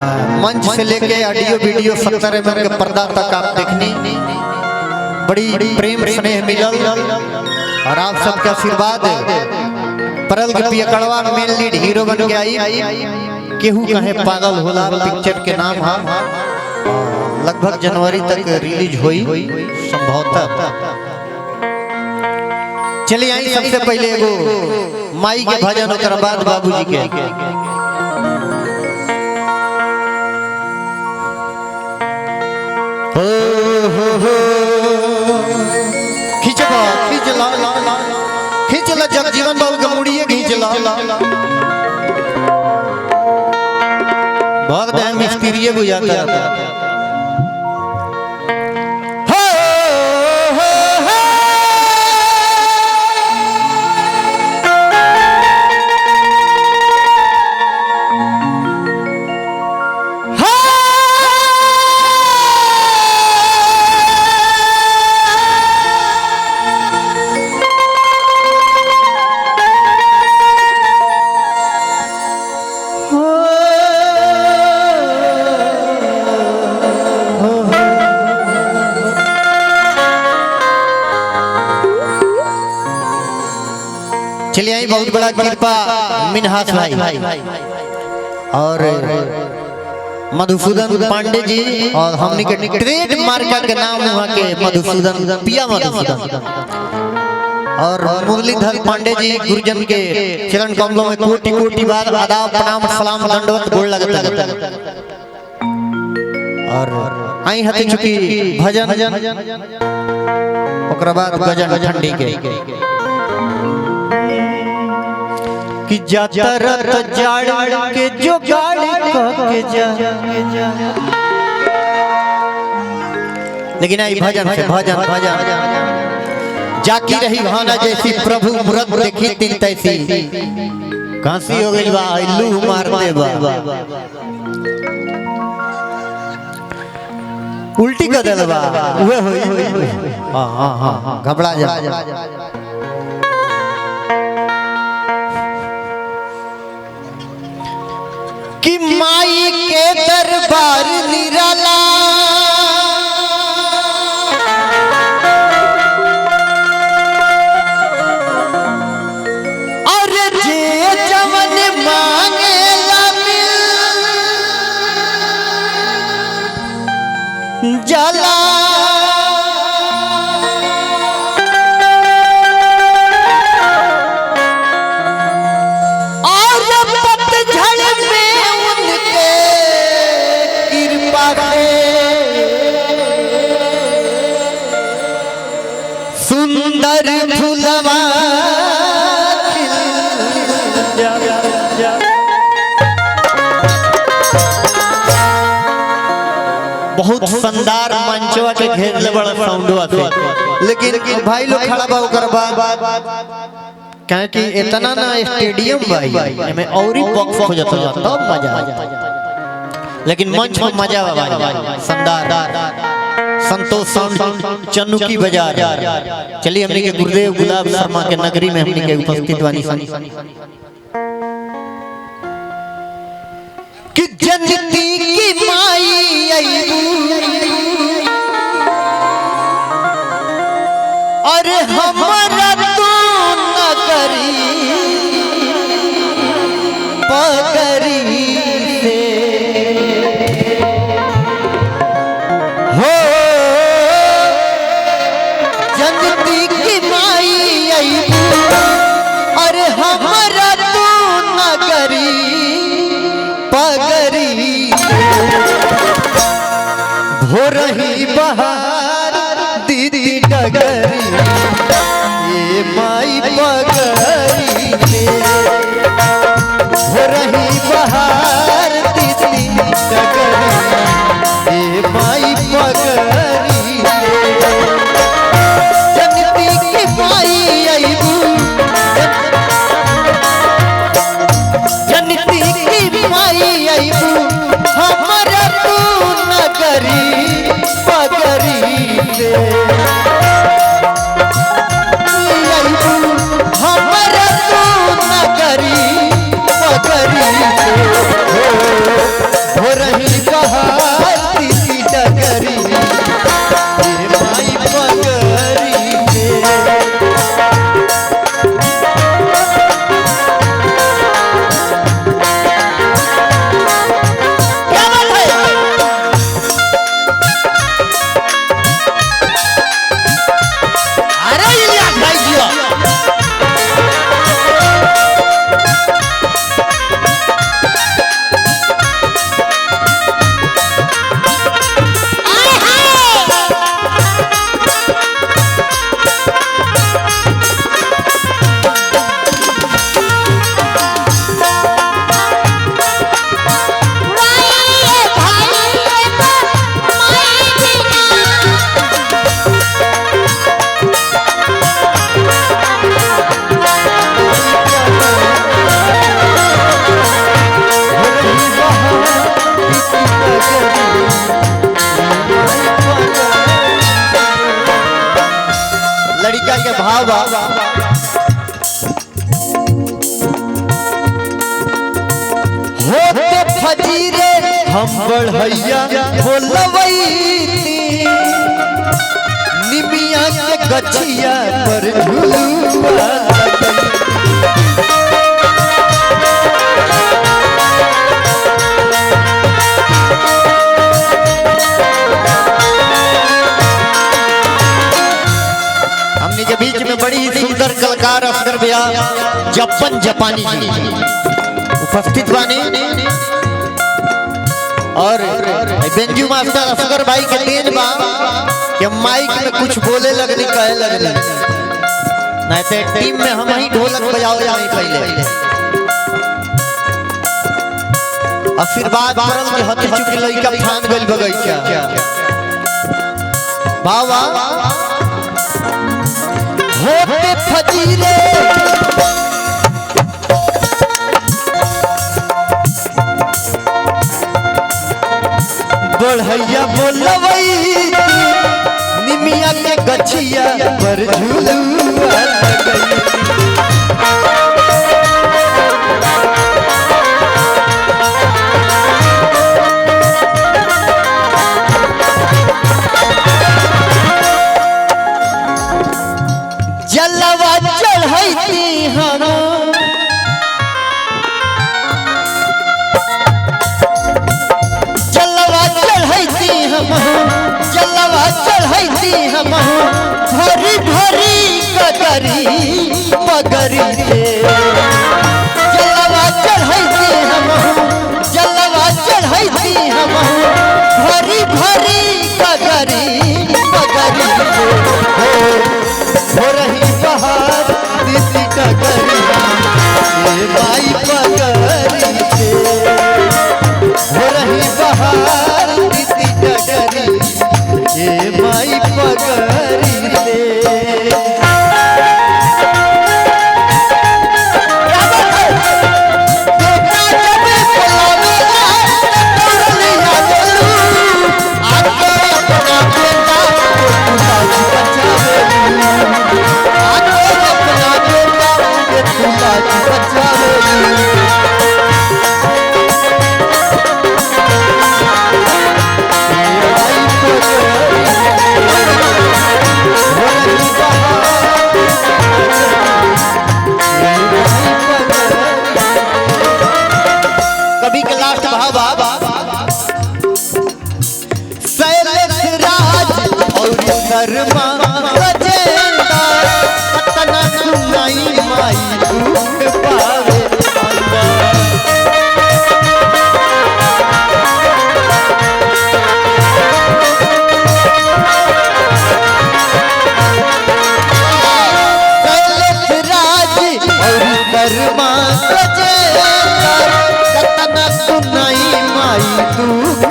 मंच से लेके ऑडियो वीडियो 70 mm के पर्दा तक आप देखनी बड़ी प्रेम स्नेह मिलल और आप सबके आशीर्वाद परल के पियकड़वा मेन लीड हीरो बन के आई केहू कहे पागल होला पिक्चर के नाम है लगभग जनवरी तक रिलीज हुई संभवतः। चलिए आई सबसे पहले एगो माई के भजन और बाद बाबूजी के खींचला जगजीवन बाबू के मुड़िए खींचला बहुत बहन मिस्त्री बुझाता है। चलिए आई बहुत बड़ा कृपा मिनहास भाई और मधुसूदन पांडे जी और हमने के ट्रेड मार्का के नाम हुआ के मधुसूदन पिया मधुसूदन और मुरलीधर पांडे जी गुरुजन के चरण कमलों में कोटि कोटि बार आदाब प्रणाम सलाम दंडवत गोड़ लगता और आई हते चुकी भजन ओकरा बाद गजन ठंडी के कि जाता रत जाड़ के जो गाड़ी के जा लेकिन आई भजन से भजन जाकी रही भाना जैसी प्रभु मूरत देखी तीन तैसी कांसी हो गई बा इल्लू मार दे बा उल्टी कर दे बा उहे होई हां घबरा जा कि माई के दरबार निराला और जे जवन मांगेला मिल जाला सुंदर फूलवा बहुत शानदार मंचवा के घेरले बड़ा साउंडवा थे लेकिन भाई लोग खड़ा बा ओकर बाद कहे कि इतना ना स्टेडियम भाई में औरी बॉक्स हो जाता तब मजा लेकिन मंच में मजा बा शानदार संतोष साउंड चन्नू की बाजार। चलिए हमने के गुरुदेव गुलाब शर्मा के नगरी में हमने के उपस्थित वानी कि जनती की माई और हमारा तो नगरी पगरी हो रही बहार दीदी डगरी ये माई पगरी हो रही बहार दीदी डगरी ये माई पगरी जनती की माई आईबू जनती की माई आईबू हमारा तू नगरी हमारा तू नगरी पगरी हम बढ़ैया बोलवई निमिया के गछिया पर झुलुआ हमने के बीच में बड़ी सुंदर कलाकार असगर भैया जपन जापानी जी उपस्थित बाने और बेंजू मास्टर असगर भाई के तेज बा कि माइक में कुछ बोले लगनी कहे लगनी नहीं तो टीम में हम ही ढोलक बजाओ नहीं पहले आशीर्वाद परल के हती चुकी लइका फान गइल बगैचा बाबा होते फजीरे बढ़ैया बोलवई निमिया के गछिया पर झुलुआ जलवा चढ़ैती हम जलवा चढ़ैती हम भरी भरी कगरी मगरी से जलवा चढ़ैती हम भरी भरी कगरी मगरी से हो रही बहार दिसी कगरी ये माई पगरी से हो रही बहार ये माई पगरी दे शर्मा गजेंद्र पतना सुनाई माई दुख पावे राज और शर्मा गजेंद्र पतना सुनाई माई दुख